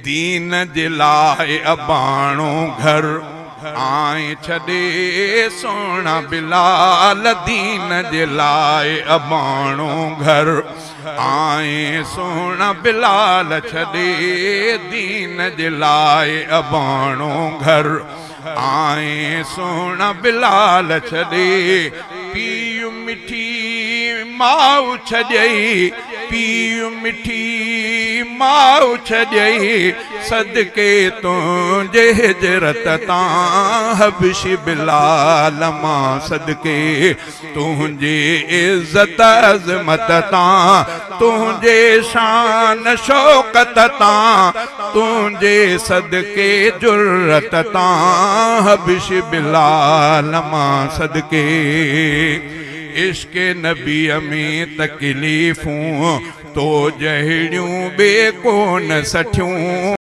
दीन जे लाए अबाणो घर आए छॾे सोना बिलाल दीन जे लाए अबाणो घर आए सोना बिलाल छॾे दीन जे लाए अबाणो घर आए सोना बिलाल छॾे पीउ मिठी माउ छॾई पीउ मिठी माउ छॾई सदके तुंहिंजे हिजरत तां हबश बिलाल मां सदके तुंहिंजे इज़्ज़त अज़मत तां तुंहिंजे शान शौकत तां तुंहिंजे सदके जुर्रत तां हबश बिलाल मां सदके इश्क़ नबीअ में तकलीफ़ूं तो जहिड़ियूं बे कोन सठियूं।